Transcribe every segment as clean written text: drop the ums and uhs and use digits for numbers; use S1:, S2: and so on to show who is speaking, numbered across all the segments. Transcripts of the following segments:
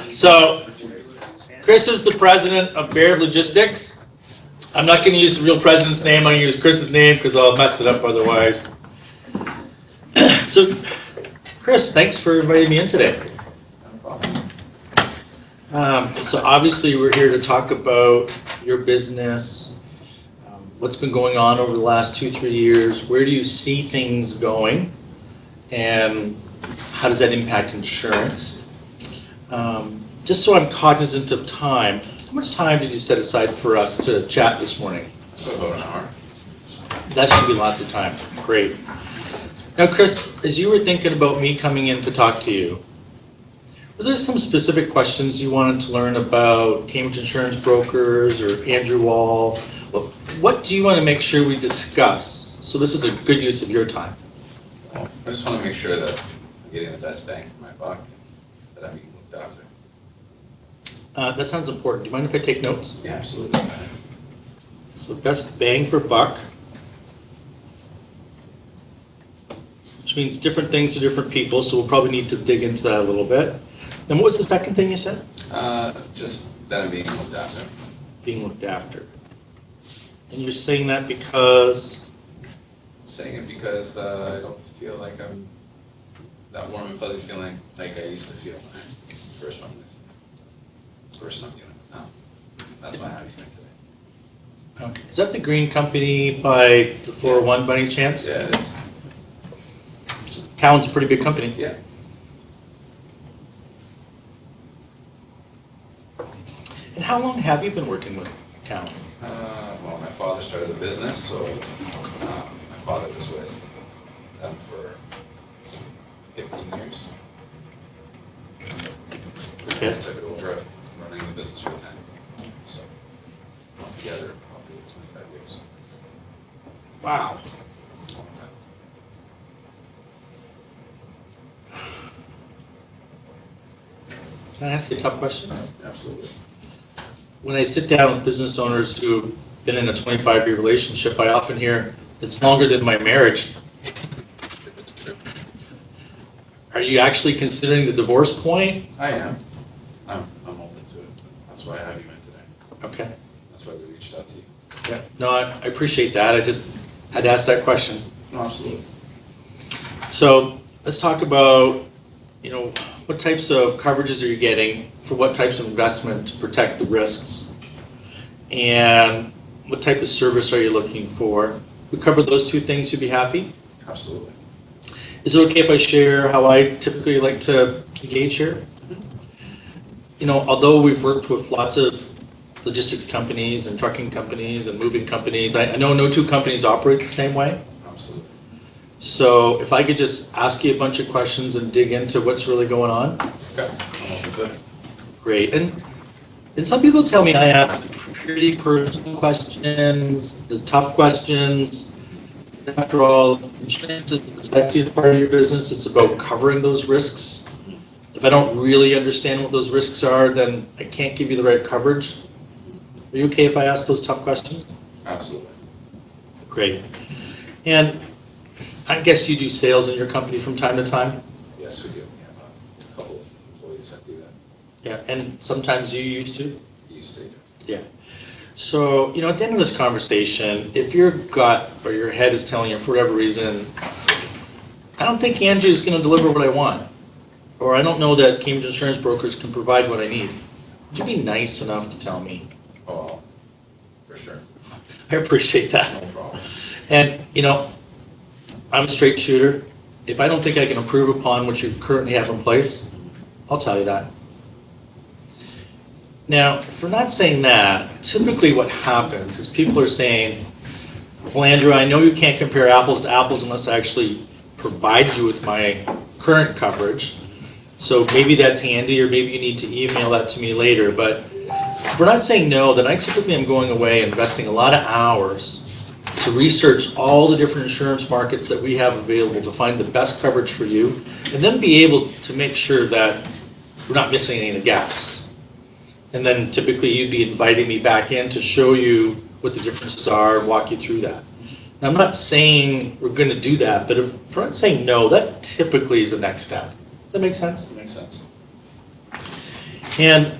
S1: So, Chris is the president of Bear Logistics. I'm not going to use the real president's name. I'm going to use Chris's name because I'll mess it up otherwise. So, Chris, thanks for inviting me in today. So obviously we're here to talk about your business, what's been going on over the last 2-3 years, where do you see things going, and how does that impact insurance? Just so I'm cognizant of time, how much time did you set aside for us to chat this morning?
S2: So about an hour.
S1: That should be lots of time. Great. Now, Chris, as you were thinking about me coming in to talk to you, were there some specific questions you wanted to learn about Cambridge Insurance Brokers or Andrew Wall? What do you want to make sure we discuss? So this is a good use of your time.
S2: Well, I just want to make sure that I'm getting the best bang for my buck, that I'm being looked after.
S1: That sounds important. Do you mind if I take notes?
S2: Yeah, absolutely.
S1: So best bang for buck, which means different things to different people, so we'll probably need to dig into that a little bit. And what was the second thing you said?
S2: Just that I'm being looked after.
S1: Being looked after. And you're saying that because?
S2: I'm saying it because I don't feel like I'm that warm and fuzzy feeling like I used to feel when I first went with first time unit. No, that's my happy thing today.
S1: Okay. Is that the green company by the 401 by any chance?
S2: Yeah, it is.
S1: Cowan's a pretty big company.
S2: Yeah.
S1: And how long have you been working with Cowan?
S2: Well, my father started a business, so my father was with them for 15 years.
S1: Okay.
S2: I took it over running the business for 10. So altogether, probably 25 years.
S1: Wow. Can I ask you a tough question?
S2: Absolutely.
S1: When I sit down with business owners who've been in a 25-year relationship, I often hear, it's longer than my marriage. Are you actually considering the divorce point?
S2: I am. I'm open to it. That's why I have you in today.
S1: Okay.
S2: That's why we reached out to you.
S1: Yeah. No, I appreciate that. I just had to ask that question.
S2: No, absolutely.
S1: So let's talk about, what types of coverages are you getting for what types of investment to protect the risks, and what type of service are you looking for? We cover those two things, you'd be happy?
S2: Absolutely.
S1: Is it okay if I share how I typically like to engage here? Although we've worked with lots of logistics companies and trucking companies and moving companies, I know no two companies operate the same way.
S2: Absolutely.
S1: So if I could just ask you a bunch of questions and dig into what's really going on.
S2: Okay. I'm open to it.
S1: Great. And some people tell me I ask pretty personal questions, the tough questions. After all, insurance is the sexiest part of your business. It's about covering those risks. If I don't really understand what those risks are, then I can't give you the right coverage. Are you okay if I ask those tough questions?
S2: Absolutely.
S1: Great. And I guess you do sales in your company from time to time?
S2: Yes, we do. We have a couple of employees that do that.
S1: Yeah, and sometimes you used to?
S2: Used to.
S1: Yeah. So, at the end of this conversation, if your gut or your head is telling you for whatever reason, I don't think Andrew's going to deliver what I want, or I don't know that Cambridge Insurance Brokers can provide what I need, would you be nice enough to tell me?
S2: Oh, for sure.
S1: I appreciate that.
S2: No problem.
S1: And, I'm a straight shooter. If I don't think I can improve upon what you currently have in place, I'll tell you that. Now, if we're not saying that, typically what happens is people are saying, well, Andrew, I know you can't compare apples to apples unless I actually provide you with my current coverage. So maybe that's handy, or maybe you need to email that to me later. But if we're not saying no, then I typically am going away investing a lot of hours to research all the different insurance markets that we have available to find the best coverage for you, and then be able to make sure that we're not missing any of the gaps. And then typically you'd be inviting me back in to show you what the differences are and walk you through that. Now, I'm not saying we're going to do that, but if we're not saying no, that typically is the next step. Does that make sense?
S2: Makes sense.
S1: And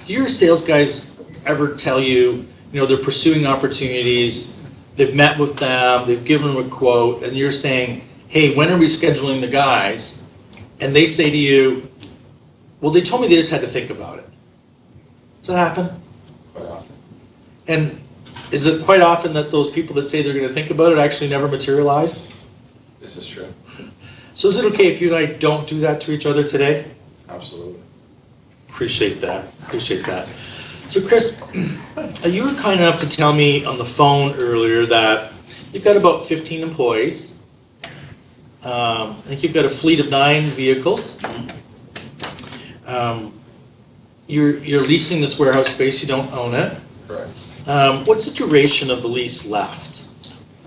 S1: do your sales guys ever tell you, they're pursuing opportunities, they've met with them, they've given them a quote, and you're saying, hey, when are we scheduling the guys? And they say to you, well, they told me they just had to think about it. Does that happen?
S2: Quite often.
S1: And is it quite often that those people that say they're going to think about it actually never materialize?
S2: This is true.
S1: So is it okay if you and I don't do that to each other today?
S2: Absolutely.
S1: Appreciate that. Appreciate that. So Chris, you were kind enough to tell me on the phone earlier that you've got about 15 employees. I think you've got a fleet of 9 vehicles. You're leasing this warehouse space. You don't own it.
S2: Correct.
S1: What's the duration of the lease left?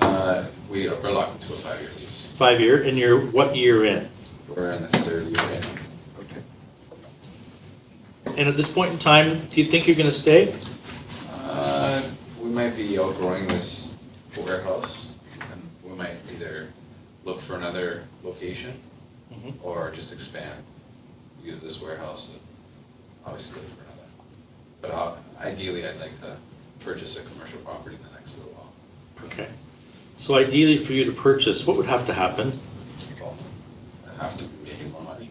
S2: We're locked into a 5-year lease.
S1: 5-year, and you're what year in?
S2: We're in the 3rd year right now.
S1: Okay. And at this point in time, do you think you're going to stay?
S2: We might be outgrowing this warehouse, and we might either look for another location or just expand, use this warehouse, and obviously look for another. But ideally, I'd like to purchase a commercial property in the next little while.
S1: Okay. So ideally for you to purchase, what would have to happen?
S2: Well, I'd have to be making more money.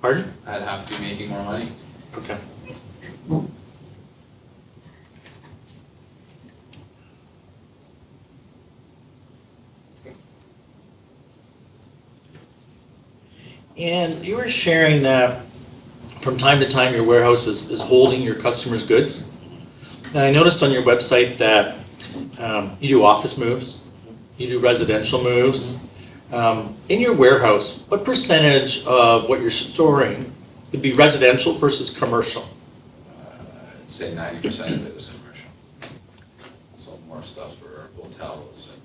S1: Pardon?
S2: I'd have to be making more money.
S1: Okay. And you were sharing that from time to time your warehouse is holding your customers' goods. And I noticed on your website that you do office moves, you do residential moves. In your warehouse, what percentage of what you're storing would be residential versus commercial?
S2: I'd say 90% of it is commercial. So more stuff for hotels and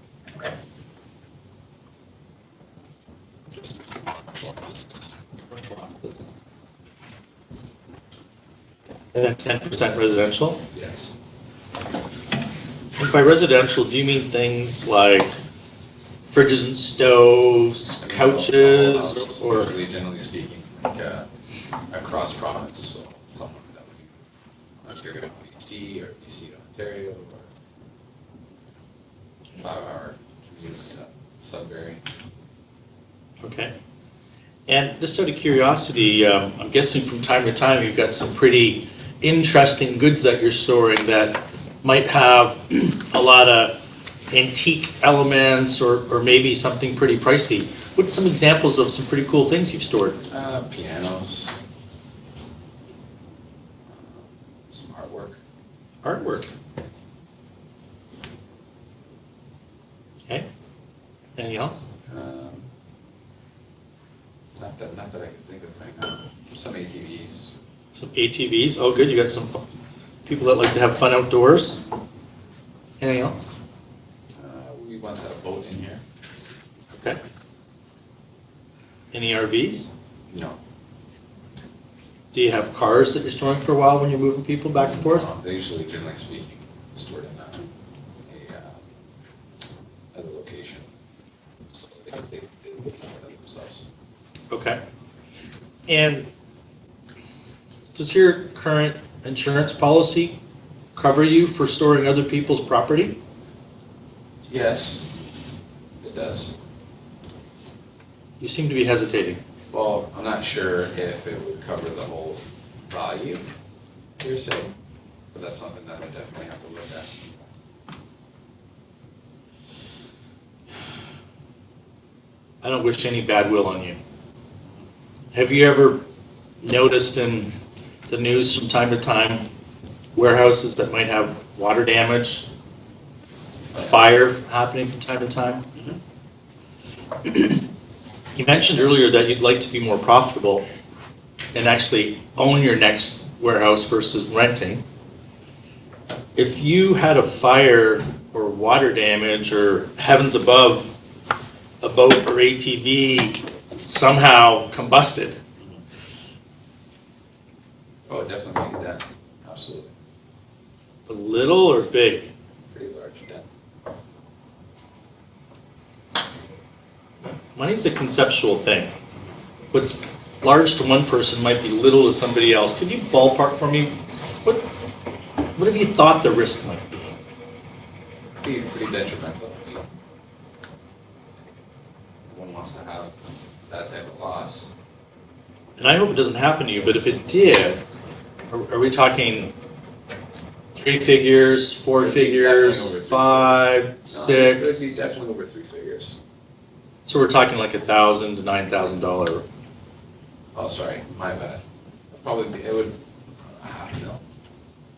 S1: And then 10% residential?
S2: yes.
S1: And by residential, do you mean things like fridges and stoves, couches, or?
S2: Usually, generally speaking, like across province, so something that would be Ontario, BC, or BC to Ontario, or 5-hour commute to Sudbury.
S1: Okay. And just out of curiosity, I'm guessing from time to time you've got some pretty interesting goods that you're storing that might have a lot of antique elements or maybe something pretty pricey. What's some examples of some pretty cool things you've stored?
S2: Pianos, some artwork.
S1: Artwork. Okay. Anything else?
S2: Not that I can think of right now. Some ATVs.
S1: Some ATVs. Oh, good. You got some people that like to have fun outdoors. Anything else?
S2: We once had a boat in here.
S1: Okay. Any RVs?
S2: No.
S1: Do you have cars that you're storing for a while when you're moving people back and forth?
S2: They're usually, generally speaking, stored in other location. So they themselves.
S1: Okay. And does your current insurance policy cover you for storing other people's property?
S2: Yes, it does.
S1: You seem to be hesitating.
S2: Well, I'm not sure if it would cover the whole value, you're saying, but that's something that I definitely have to look at.
S1: I don't wish any bad will on you. Have you ever noticed in the news from time to time warehouses that might have water damage, a fire happening from time to time? You mentioned earlier that you'd like to be more profitable and actually own your next warehouse versus renting. If you had a fire or water damage or heavens above, a boat or ATV somehow combusted,
S2: Oh, definitely make it that, absolutely.
S1: a little or big?
S2: Pretty large dent.
S1: money's a conceptual thing. What's large to one person might be little to somebody else. Could you ballpark for me? What have you thought the risk might be?
S2: Pretty detrimental. One wants to have that type of loss.
S1: And I hope it doesn't happen to you, but if it did, are we talking 3 figures, 4 figures,
S2: Definitely over 3
S1: 5,
S2: figures.
S1: 6?
S2: No, it would be definitely over 3 figures.
S1: So we're talking like $1,000 to $9,000.
S2: Oh, sorry, my bad. Probably, it would, $500,000.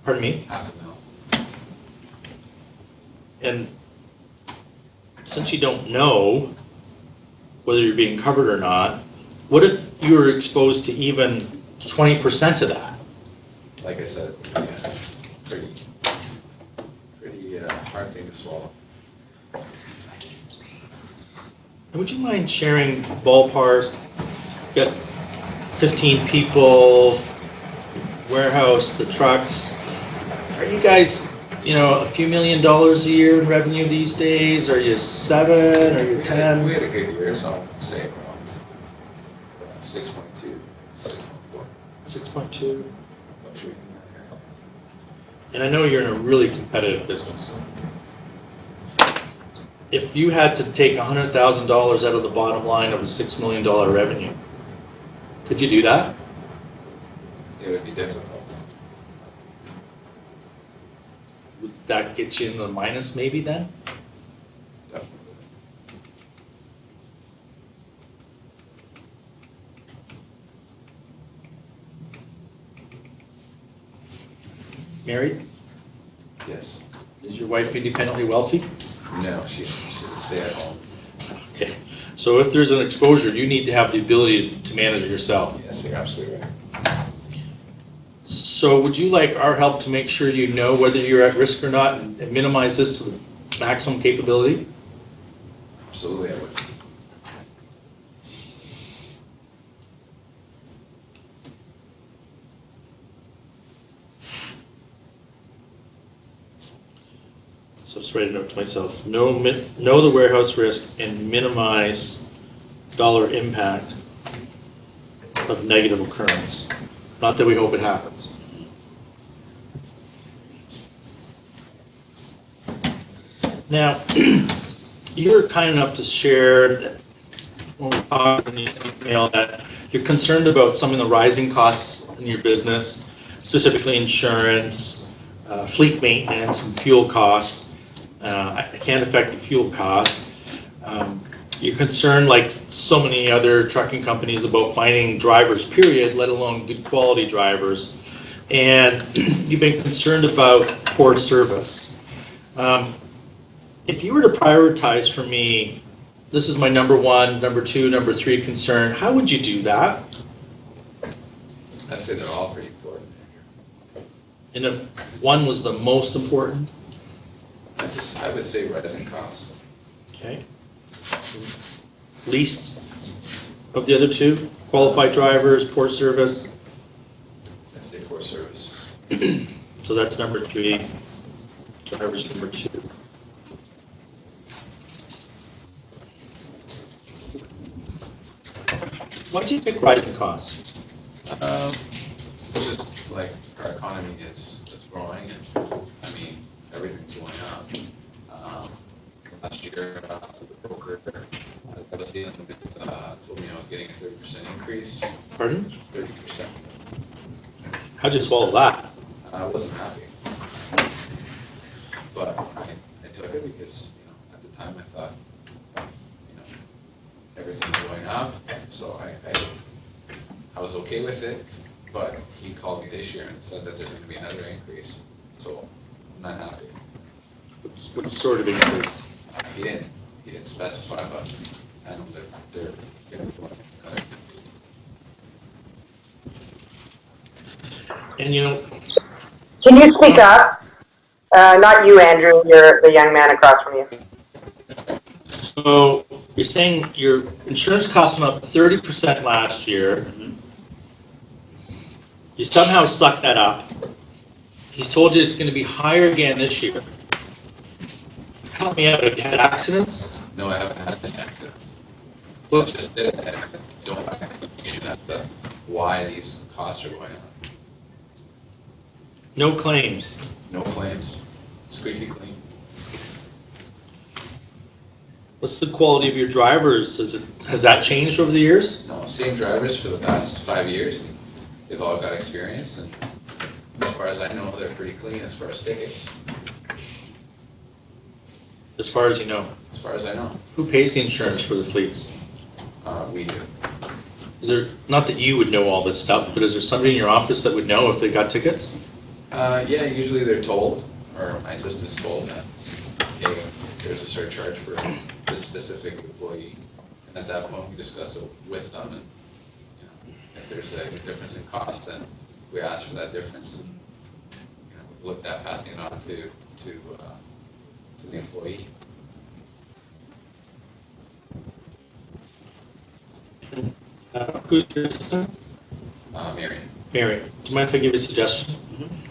S1: Pardon me?
S2: $500,000.
S1: And since you don't know whether you're being covered or not, what if you were exposed to even 20% of that?
S2: Like I said, pretty hard thing to swallow.
S1: And would you mind sharing ballparks? Got 15 people, warehouse, the trucks. Are you guys, a few $1 million a year in revenue these days? Are you 7? Are you 10?
S2: We had a good year, so I'd say around 6.2, 6.4.
S1: 6.2.
S2: Fluctuating in that area.
S1: And I know you're in a really competitive business. If you had to take $100,000 out of the bottom line of a $6 million revenue, could you do that?
S2: It would be difficult.
S1: Would that get you in the minus maybe then?
S2: Definitely.
S1: Married?
S2: Yes.
S1: Is your wife independently wealthy?
S2: No, she's a stay-at-home.
S1: Okay. So if there's an exposure, you need to have the ability to manage it yourself.
S2: Yes, you're absolutely right.
S1: So would you like our help to make sure you know whether you're at risk or not and minimize this to the maximum capability?
S2: Absolutely, I would.
S1: So just write a note to myself. Know the warehouse risk and minimize dollar impact of negative occurrence. Not that we hope it happens. Now, you're kind enough to share that when we talked in this email that you're concerned about some of the rising costs in your business, specifically insurance, fleet maintenance, and fuel costs. I can't affect the fuel costs. You're concerned, like so many other trucking companies, about finding drivers, period, let alone good quality drivers. And you've been concerned about poor service. If you were to prioritize for me, this is my number 1, number 2, number 3 concern, how would you do that?
S2: I'd say they're all pretty important.
S1: And if one was the most important?
S2: I would say rising costs.
S1: Okay. Least of the other 2? Qualified drivers, poor service?
S2: I'd say poor service.
S1: So that's number 3. Drivers number 2. Why did you pick rising costs?
S2: Just like our economy is growing, and I mean, everything's going up. Last year, the broker I was dealing with told me I was getting a 30% increase.
S1: Pardon?
S2: 30%.
S1: How'd you swallow that?
S2: I wasn't happy, but I took it because at the time I thought everything's going up, so I was okay with it. But he called me this year and said that there's going to be another increase, so I'm not happy.
S1: What sort of increase?
S2: He didn't specify, but I know that they're going to be going.
S1: And
S3: Can you speak up? Not you, Andrew. You're the young man across from you.
S1: so you're saying your insurance cost went up 30% last year. You somehow sucked that up. He's told you it's going to be higher again this year. Help me out. Have you had accidents?
S2: No, I haven't had any accidents. That's just it. I don't have a conclusion as to why these costs are going up.
S1: No claims.
S2: No claims, squeaky clean.
S1: What's the quality of your drivers? Has that changed over the years?
S2: No, same drivers for the past 5 years. They've all got experience, and as far as I know, they're pretty clean as far as tickets.
S1: As far as you know.
S2: As far as I know,
S1: Who pays the insurance for the fleets?
S2: we do.
S1: Is there, not that you would know all this stuff, but is there somebody in your office that would know if they got tickets?
S2: Yeah, usually they're told, or my assistant's told that, hey, there's a surcharge for this specific employee. And at that point, we discuss it with them, and if there's a difference in cost, then we ask for that difference, and we look at passing it on to the employee.
S1: Who's your assistant?
S2: Marion.
S1: Mary, do you mind if I give you a suggestion?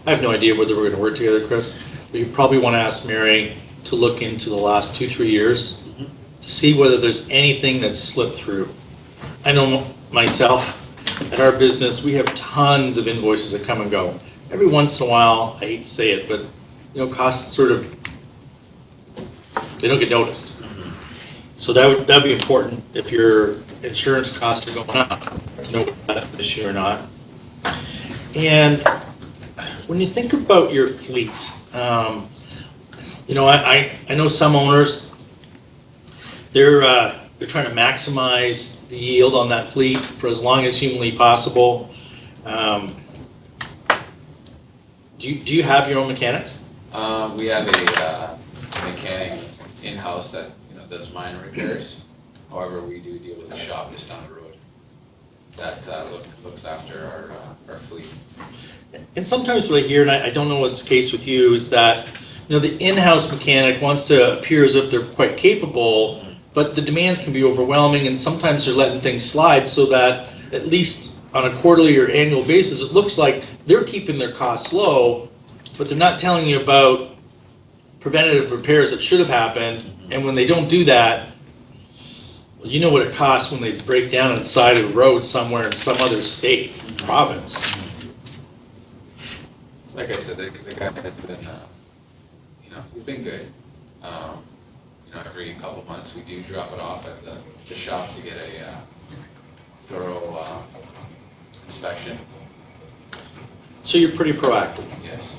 S1: I have no idea whether we're going to work together, Chris, but you probably want to ask Mary to look into the last 2-3 years to see whether there's anything that's slipped through. I know myself, at our business, we have tons of invoices that come and go. Every once in a while, I hate to say it, but costs sort of, they don't get noticed. So that'd be important if your insurance costs are going up, to know if that's an issue or not. And when you think about your fleet, I know some owners, they're trying to maximize the yield on that fleet for as long as humanly possible. Do you have your own mechanics?
S2: We have a mechanic in-house that does minor repairs. However, we do deal with a shop just down the road that looks after our fleet.
S1: And sometimes what I hear, and I don't know what's the case with you, is that the in-house mechanic wants to appear as if they're quite capable, but the demands can be overwhelming, and sometimes they're letting things slide so that at least on a quarterly or annual basis, it looks like they're keeping their costs low, but they're not telling you about preventative repairs that should have happened. And when they don't do that, well, you know what it costs when they break down on the side of the road somewhere in some other state, province.
S2: Like I said, the guy has been, he's been good. Every couple months we do drop it off at the shop to get a thorough inspection.
S1: So you're pretty proactive.
S2: Yes.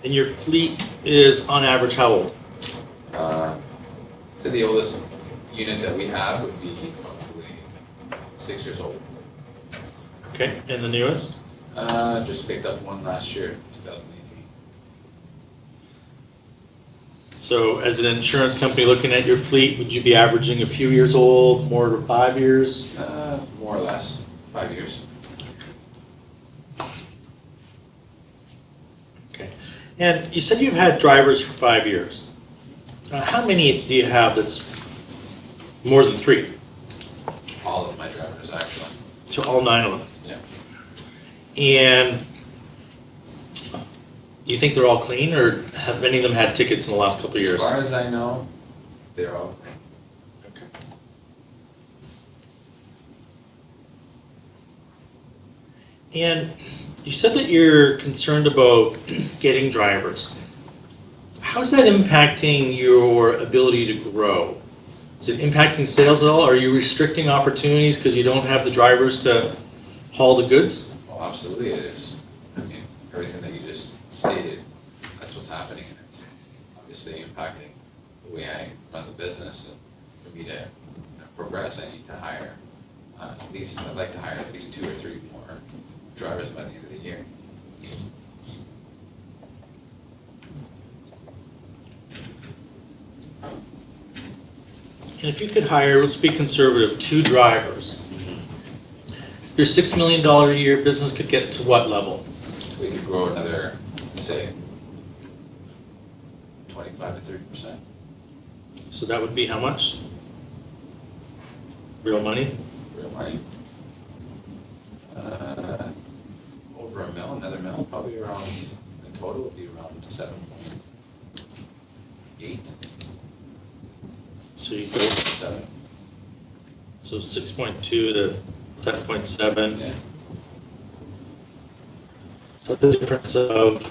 S1: And your fleet is on average how old?
S2: So the oldest unit that we have would be probably 6 years old.
S1: Okay, and the newest?
S2: Just picked up one last year, 2018.
S1: So as an insurance company looking at your fleet, would you be averaging a few years old, more than 5 years?
S2: More or less, 5 years.
S1: Okay. And you said you've had drivers for 5 years. How many do you have that's more than 3?
S2: All of my drivers, actually.
S1: So all 9 of them?
S2: Yeah.
S1: And you think they're all clean, or have any of them had tickets in the last couple of years?
S2: As far as I know, they're all clean.
S1: Okay. And you said that you're concerned about getting drivers. How's that impacting your ability to grow? Is it impacting sales at all? Are you restricting opportunities because you don't have the drivers to haul the goods?
S2: Well, absolutely it is. I mean, everything that you just stated, that's what's happening, and it's obviously impacting the way I run the business. And for me to progress, I need to hire I'd like to hire at least 2 or 3 more drivers by the end of the year.
S1: And if you could hire, let's be conservative, 2 drivers, your $6 million a year business could get to what level?
S2: We could grow another, say, 25 to 30%.
S1: So that would be how much? Real money?
S2: Real money. Over $1 million, another $1 million, probably around, in total would be around 7. 8,
S1: So you go,
S2: 7.
S1: so 6.2 to 7.7.
S2: Yeah.
S1: What's the difference of?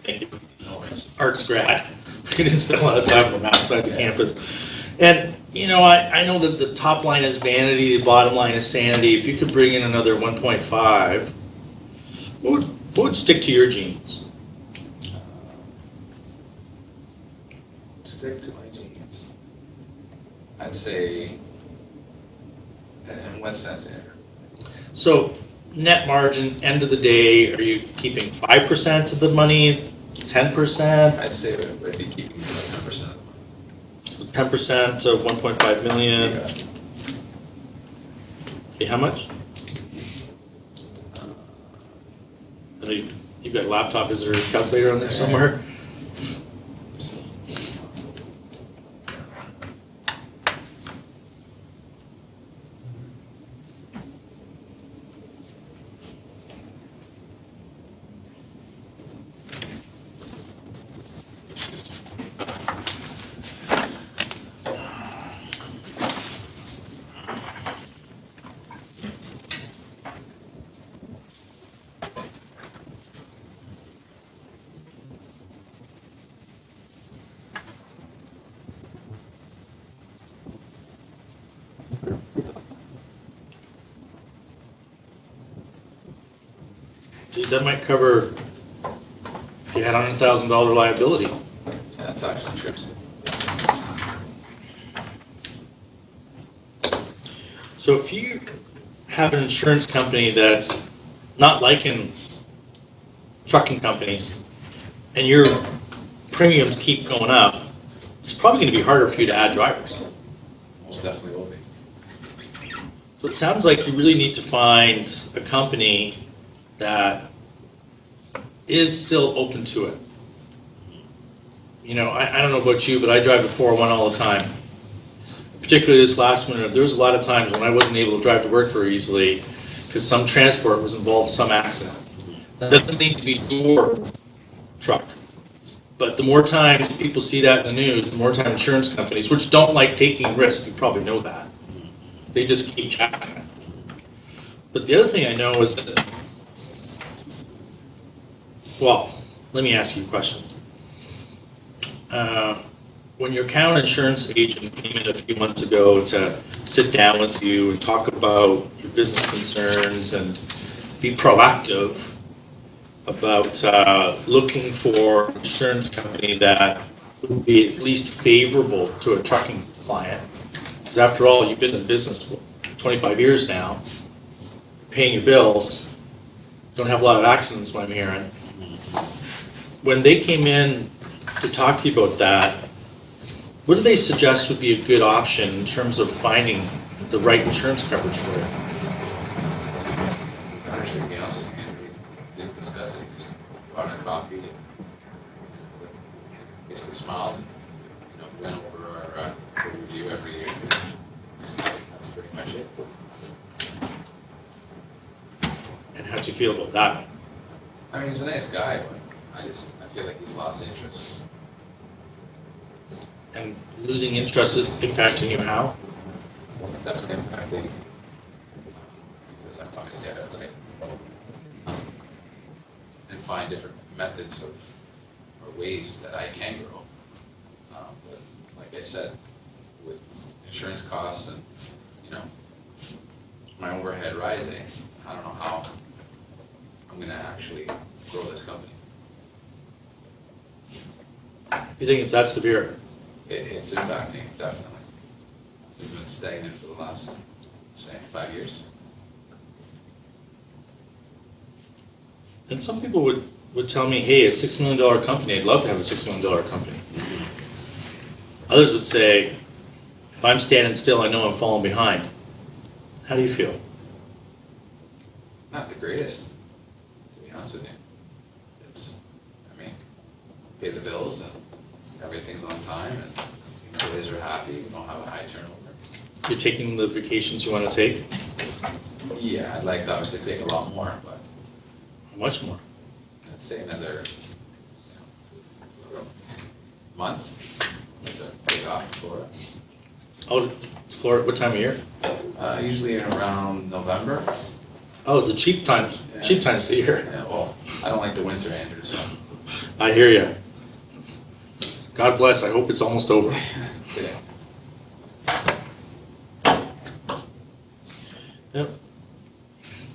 S1: Thank you.
S2: No worries.
S1: Arts grad. We didn't spend a lot of time on the math side of the campus. And, you know, I know that the top line is vanity, the bottom line is sanity. If you could bring in another 1.5, what would stick to your genes?
S2: Stick to my genes. I'd say, in what sense, Andrew?
S1: So net margin, end of the day, are you keeping 5% of the money, 10%?
S2: I'd say I'd be keeping about 10% of the money.
S1: 10% of 1.5 million.
S2: Yeah.
S1: Okay, how much? I know you've got a laptop, is there a calculator on there somewhere? Geez, that might cover if you had $100,000 liability.
S2: Yeah, that's actually true.
S1: So if you have an insurance company that's not like in trucking companies, and your premiums keep going up, it's probably going to be harder for you to add drivers.
S2: Most definitely will be.
S1: So it sounds like you really need to find a company that is still open to it. You know, I don't know about you, but I drive a 401 all the time. Particularly this last winter, there was a lot of times when I wasn't able to drive to work very easily because some transport was involved in some accident. That doesn't need to be your truck. But the more times people see that in the news, the more time insurance companies, which don't like taking risks, you probably know that, they just keep tracking it. But the other thing I know is that, well, let me ask you a question. When your account insurance agent came in a few months ago to sit down with you and talk about your business concerns and be proactive about looking for an insurance company that would be at least favorable to a trucking client, because after all, you've been in business for 25 years now, paying your bills, don't have a lot of accidents, what I'm hearing. When they came in to talk to you about that, what do they suggest would be a good option in terms of finding the right insurance coverage for you?
S2: Actually, to be honest with you, Andrew, we didn't discuss it, just brought a coffee and basically smiled and, went over our review every year. That's pretty much it.
S1: And how'd you feel about that?
S2: I mean, he's a nice guy, but I feel like he's lost interest.
S1: And losing interest is impacting you how?
S2: It's definitely impacting, because I'm obviously I have to and find different methods or ways that I can grow. But like I said, with insurance costs and, my overhead rising, I don't know how I'm gonna actually grow this company.
S1: You think it's that severe?
S2: It's impacting, definitely. We've been stagnant for the last, say, 5 years.
S1: And some people would tell me, hey, a $6 million company, I'd love to have a $6 million company. Others would say, if I'm standing still, I know I'm falling behind. How do you feel?
S2: Not the greatest, to be honest with you. Pay the bills and everything's on time and employees are happy, we don't have a high turnover.
S1: You're taking the vacations you want to take?
S2: Yeah, I'd like to obviously take a lot more, but
S1: How much more?
S2: I'd say another month, like to take off in Florida.
S1: Oh, Florida, what time of year?
S2: Usually in around November.
S1: Oh, the cheap times of the year.
S2: Yeah, well, I don't like the winter, Andrew, so.
S1: I hear you. God bless, I hope it's almost over.
S2: Yeah.
S1: Yep.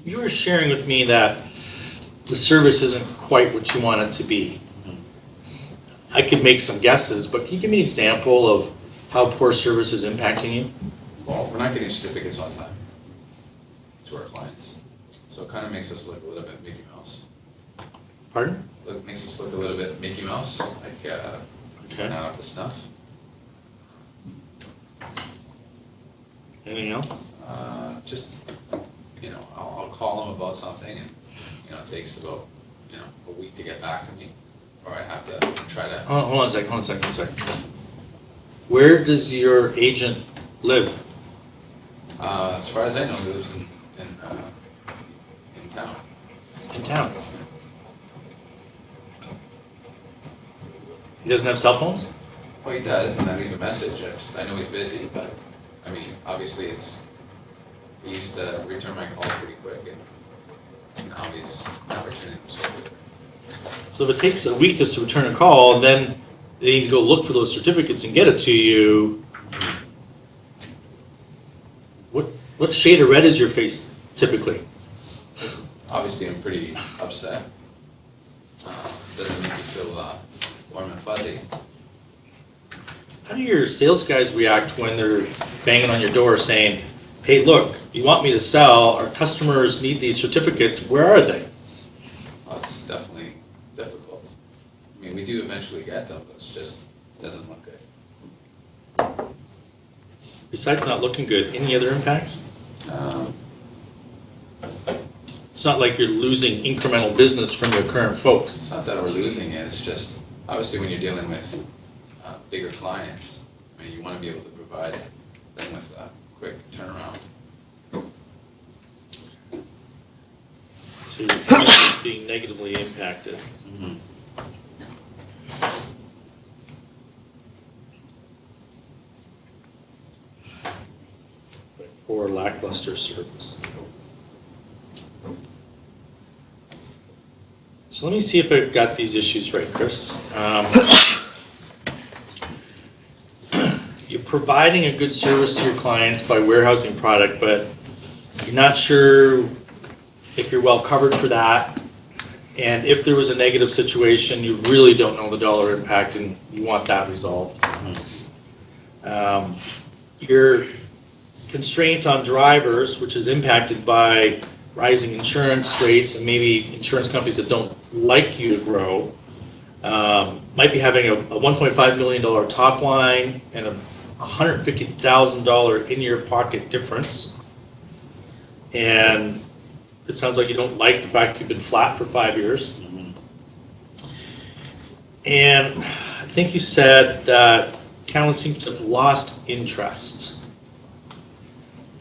S1: You were sharing with me that the service isn't quite what you want it to be. I could make some guesses, but can you give me an example of how poor service is impacting you?
S2: Well, we're not getting certificates on time to our clients, so it kind of makes us look a little bit Mickey Mouse.
S1: Pardon?
S2: It makes us look a little bit Mickey Mouse, like
S1: Okay.
S2: not up to snuff.
S1: Anything else?
S2: Just, I'll call them about something and, it takes about, a week to get back to me, or I have to try to.
S1: Hold on a second. Where does your agent live?
S2: As far as I know, he lives in town.
S1: In town. He doesn't have cell phones?
S2: Well, he does, and I leave a message. I know he's busy, but, obviously he used to return my calls pretty quick, and now he's not returning them so quick.
S1: So if it takes a week just to return a call, and then they need to go look for those certificates and get it to you, what shade of red is your face typically?
S2: Obviously, I'm pretty upset. Doesn't make me feel warm and fuzzy.
S1: How do your sales guys react when they're banging on your door saying, hey, look, you want me to sell, our customers need these certificates, where are they?
S2: Well, it's definitely difficult. We do eventually get them, but it doesn't look good.
S1: Besides not looking good, any other impacts? It's not like you're losing incremental business from your current folks.
S2: It's not that we're losing it, it's just, obviously when you're dealing with bigger clients, you want to be able to provide them with a quick turnaround.
S1: So you're being negatively impacted.
S2: Mm-hmm.
S1: By poor, lackluster service. So let me see if I've got these issues right, Chris. You're providing a good service to your clients by warehousing product, but you're not sure if you're well covered for that. And if there was a negative situation, you really don't know the dollar impact and you want that resolved. Your constraint on drivers, which is impacted by rising insurance rates and maybe insurance companies that don't like you to grow, might be having a $1.5 million top line and a $150,000 in your pocket difference. And it sounds like you don't like the fact you've been flat for 5 years. Mm-hmm. And I think you said that Callan seems to have lost interest.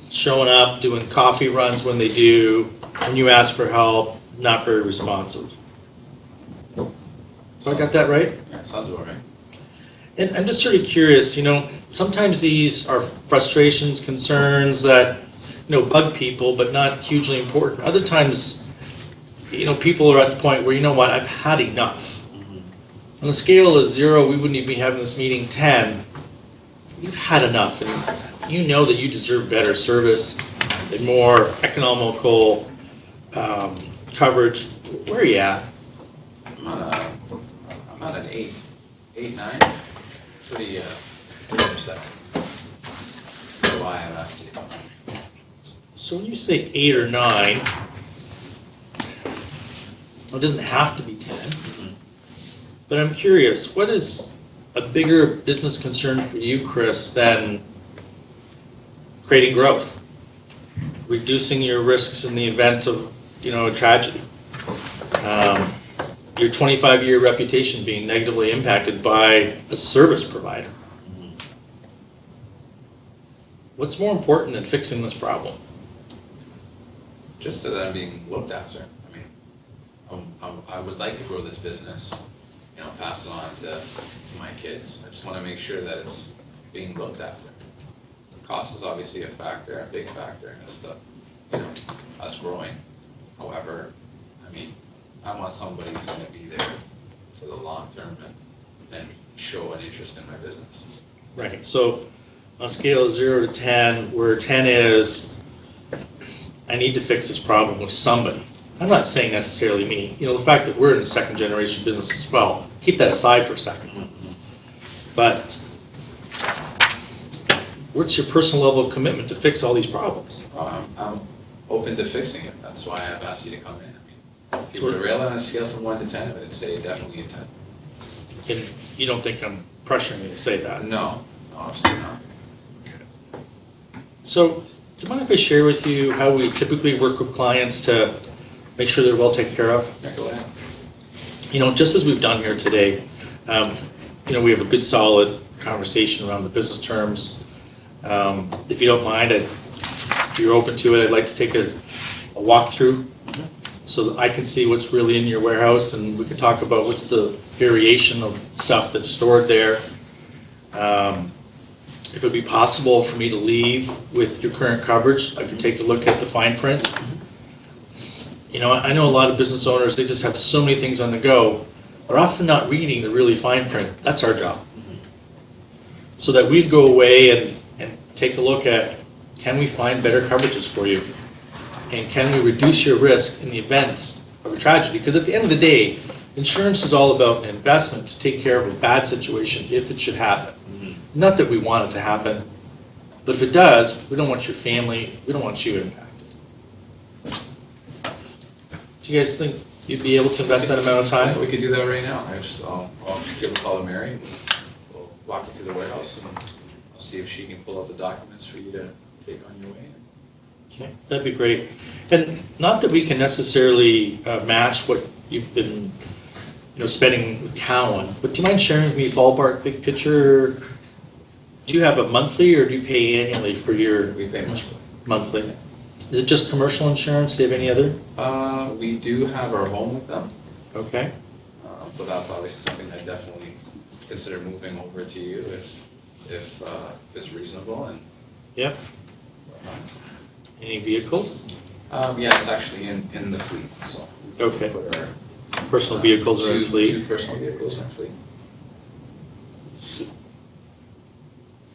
S1: Showing up, doing coffee runs when they do, when you ask for help, not very responsive. So I got that right?
S2: Yeah, sounds about right.
S1: And I'm just sort of curious, sometimes these are frustrations, concerns that, bug people, but not hugely important. Other times, people are at the point where, what, I've had enough. Mm-hmm. On a scale of 0, we wouldn't even be having this meeting. 10, you've had enough, and you know that you deserve better service and more economical coverage. Where are you at?
S2: I'm on an 8, 9. Pretty upset. So why I'm asking you.
S1: So when you say 8 or 9, it doesn't have to be 10. Mm-hmm. But I'm curious, what is a bigger business concern for you, Chris, than creating growth, reducing your risks in the event of, a tragedy, your 25-year reputation being negatively impacted by a service provider? What's more important than fixing this problem?
S2: Just that I'm being looked after. I would like to grow this business, pass it on to my kids. I just want to make sure that it's being looked after. Cost is obviously a factor, a big factor in this stuff, us growing. However, I mean, I want somebody who's going to be there for the long term and show an interest in my business.
S1: Right, so on a scale of 0 to 10, where 10 is, I need to fix this problem with somebody. I'm not saying necessarily me. The fact that we're in a second generation business as well, keep that aside for a second. But what's your personal level of commitment to fix all these problems?
S2: I'm open to fixing it. That's why I've asked you to come in. I mean, if you were to rail on a scale from 1 to 10, I would say definitely a 10.
S1: And you don't think I'm pressuring you to say that?
S2: No, absolutely not.
S1: So, do you mind if I share with you how we typically work with clients to make sure they're well taken care of?
S2: Yeah, go ahead.
S1: Just as we've done here today, we have a good solid conversation around the business terms. If you don't mind, if you're open to it, I'd like to take a walkthrough so that I can see what's really in your warehouse, and we can talk about what's the variation of stuff that's stored there. If it would be possible for me to leave with your current coverage, I could take a look at the fine print. I know a lot of business owners, they just have so many things on the go. They're often not reading the really fine print. That's our job. So that we'd go away and take a look at, can we find better coverages for you? And can we reduce your risk in the event of a tragedy? Because at the end of the day, insurance is all about an investment to take care of a bad situation if it should happen. Not that we want it to happen, but if it does, we don't want your family, we don't want you impacted. Do you guys think you'd be able to invest that amount of time?
S2: Yeah, we could do that right now. I'll give a call to Mary, and we'll walk you through the warehouse, and I'll see if she can pull out the documents for you to take on your way.
S1: Okay, that'd be great. And not that we can necessarily match what you've been spending with Cowan, but do you mind sharing with me ballpark, big picture? Do you have a monthly or do you pay annually for your?
S2: We pay monthly.
S1: Monthly. Is it just commercial insurance? Do you have any other?
S2: We do have our home with them.
S1: Okay.
S2: But that's obviously something I definitely consider moving over to you if it's reasonable. And
S1: Yep. Any vehicles?
S2: Yeah, it's actually in the fleet. So
S1: Okay.
S2: put our
S1: Personal vehicles are in
S2: two
S1: fleet.
S2: personal vehicles in our fleet.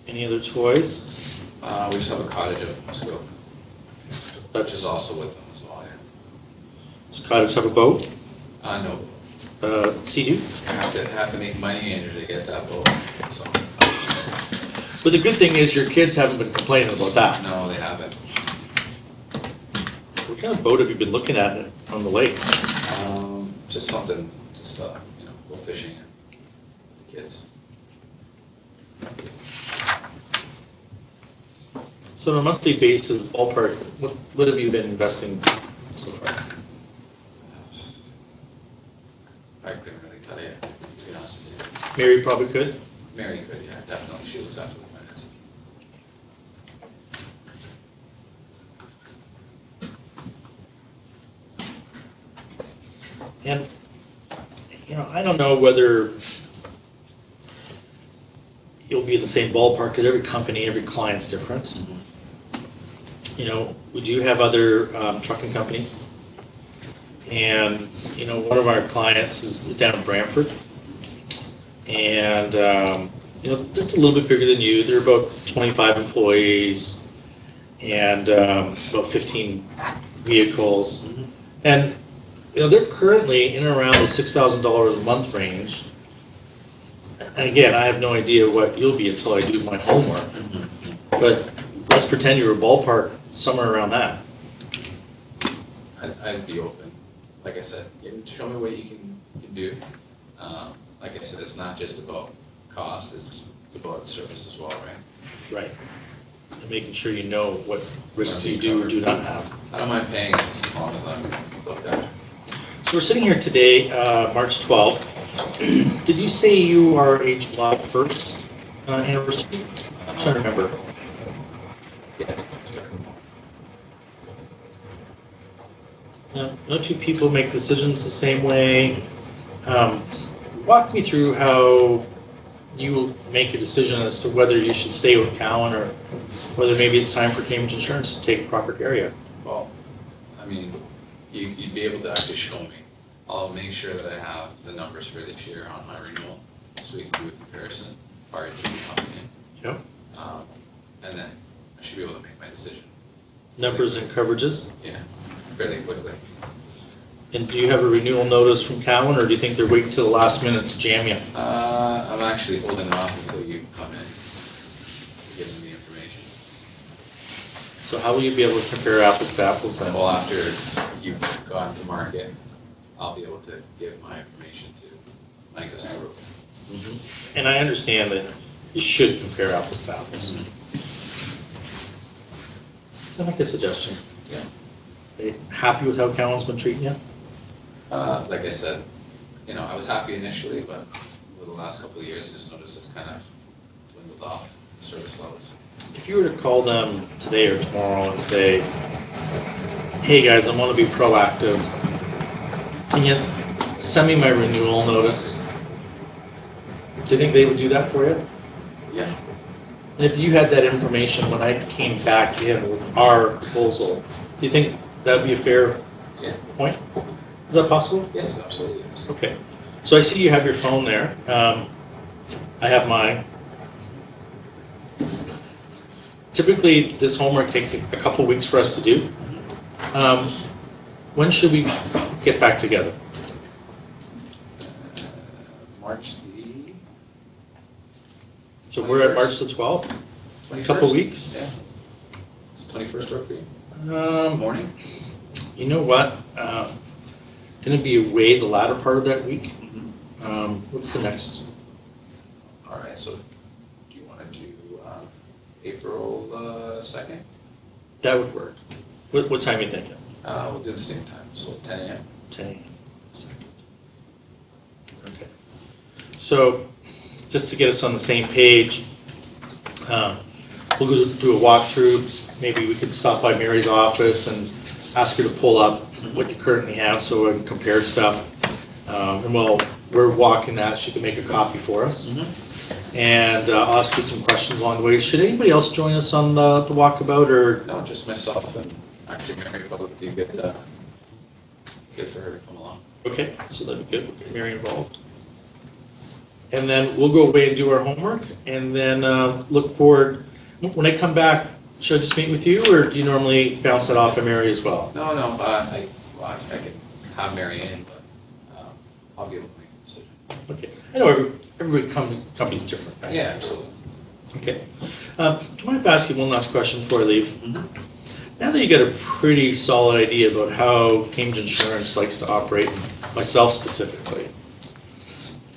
S1: Any other toys?
S2: We just have a cottage of Scope, which is
S1: That's,
S2: also with them as well. Yeah.
S1: does cottage have a boat?
S2: No,
S1: Sea-Doo?
S2: I have to make money in order to get that boat. So
S1: But the good thing is your kids haven't been complaining about that.
S2: no, they haven't.
S1: What kind of boat have you been looking at on the lake?
S2: Just something, go fishing and the kids.
S1: So on a monthly basis, ballpark, what have you been investing so far?
S2: I couldn't really tell you, to be honest with you.
S1: Mary probably could.
S2: Mary could, yeah, definitely. She looks after the finances.
S1: And, I don't know whether you'll be in the same ballpark because every company, every client's different. Would you have other trucking companies? And, one of our clients is down in Brantford. And, just a little bit bigger than you. They're about 25 employees and about 15 vehicles. And, they're currently in and around the $6,000 a month range. And again, I have no idea what you'll be until I do my homework. But let's pretend you're a ballpark somewhere around that.
S2: I'd be open. Like I said, show me what you can do. Like I said, it's not just about cost, it's about service as well, right?
S1: Right. And making sure you know what risks you do or do not have.
S2: I don't mind paying as long as I'm looked at.
S1: So we're sitting here today, March 12th. Did you say you are a July 1st anniversary? I'm trying to remember.
S2: Yeah.
S1: Don't you people make decisions the same way? Walk me through how you make a decision as to whether you should stay with Cowan or whether maybe it's time for Cambridge Insurance to take proper area.
S2: Well, I mean, you'd be able to actually show me. I'll make sure that I have the numbers for this year on my renewal, so we can do a comparison prior to you coming in.
S1: Yep.
S2: And then I should be able to make my decision.
S1: Numbers and coverages.
S2: Yeah, fairly quickly.
S1: And do you have a renewal notice from Cowan, or do you think they're waiting till the last minute to jam you?
S2: I'm actually holding it off until you come in to give them the information.
S1: So how will you be able to compare apples to apples then?
S2: Well, after you've gone to market, I'll be able to give my information to my customer.
S1: And I understand that you should compare apples to apples. Can I make a suggestion?
S2: Yeah.
S1: Are you happy with how Cowan's been treating you?
S2: Like I said, I was happy initially, but over the last couple of years, I just noticed it's kind of dwindled off service levels.
S1: If you were to call them today or tomorrow and say, hey guys, I want to be proactive, can you send me my renewal notice? Do you think they would do that for you?
S2: Yeah.
S1: And if you had that information when I came back in with our proposal, do you think that would be a fair point? Is that possible?
S2: Yes, absolutely.
S1: Okay. So I see you have your phone there. I have mine. Typically, this homework takes a couple weeks for us to do. When should we get back together?
S2: March the...
S1: So we're at March the 12th? A couple weeks?
S2: Yeah. It's 21st work for you? Morning?
S1: You know what? Going to be away the latter part of that week. What's the next?
S2: All right, so do you want to do April 2nd?
S1: That would work. What time are you thinking?
S2: We'll do the same time, so 10 a.m.
S1: 10 a.m. Second. Okay. So, just to get us on the same page, we'll go do a walkthrough. Maybe we could stop by Mary's office and ask her to pull up what you currently have so I can compare stuff. And while we're walking that, she can make a copy for us. And I'll ask you some questions along the way. Should anybody else join us on the walkabout, or?
S2: No, just myself and actually Mary would be good for her to come along.
S1: Okay, so that'd be good. We'll get Mary involved. And then we'll go away and do our homework, and then look forward. When I come back, should I just meet with you, or do you normally bounce that off of Mary as well?
S2: No, I can have Mary in, but I'll be able to make a decision.
S1: Okay. I know every company's different, right?
S2: Yeah, absolutely.
S1: Okay. Do you mind if I ask you one last question before I leave? Now that you got a pretty solid idea about how Cambridge Insurance likes to operate, myself specifically,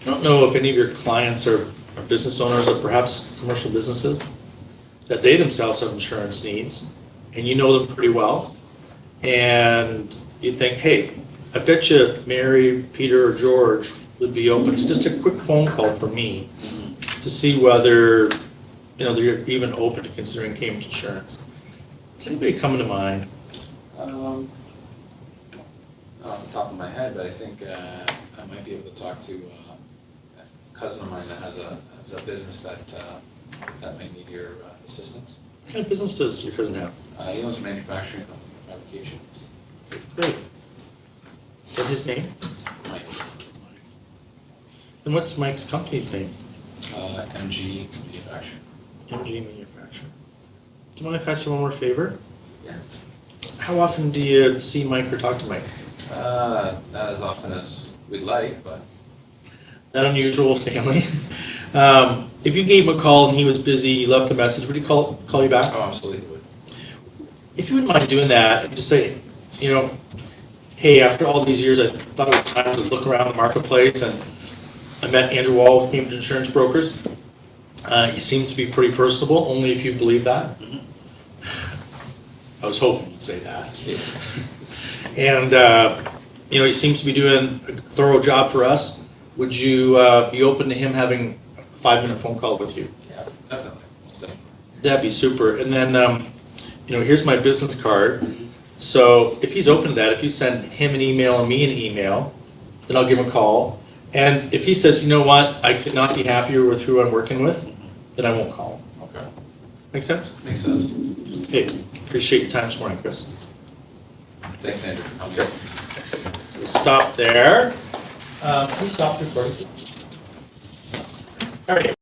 S1: I don't know if any of your clients are business owners or perhaps commercial businesses, that they themselves have insurance needs, and you know them pretty well, and you think, hey, I bet you Mary, Peter, or George would be open to just a quick phone call from me to see whether they're even open to considering Cambridge Insurance. Is anybody coming to mind?
S2: Not off the top of my head, but I think I might be able to talk to a cousin of mine that has a business that might need your assistance.
S1: What kind of business does your cousin have?
S2: He owns a manufacturing company, fabrication.
S1: Great. What's his name?
S2: Mike.
S1: And what's Mike's company's name?
S2: MG Manufacturing.
S1: MG Manufacturing. Do you mind if I ask you one more favor?
S2: Yeah.
S1: How often do you see Mike or talk to Mike?
S2: Not as often as we'd like, but...
S1: That unusual family. If you gave him a call and he was busy, you left a message, would he call you back?
S2: Oh, absolutely would.
S1: If you wouldn't mind doing that, and just say, hey, after all these years, I thought it was time to look around the marketplace, and I met Andrew Wall with Cambridge Insurance Brokers. He seems to be pretty personable, only if you believe that. I was hoping you'd say that. And, he seems to be doing a thorough job for us. Would you be open to him having a 5-minute phone call with you?
S2: Yeah, definitely. Most definitely.
S1: That'd be super. And then, here's my business card. So if he's open to that, if you send him an email and me an email, then I'll give him a call. And if he says, you know what, I could not be happier with who I'm working with, then I won't call him.
S2: Okay.
S1: Make sense?
S2: Makes sense.
S1: Okay, appreciate your time this morning, Chris.
S2: Thanks, Andrew. I'm good.
S1: So we'll stop there. Can we stop recording? All right.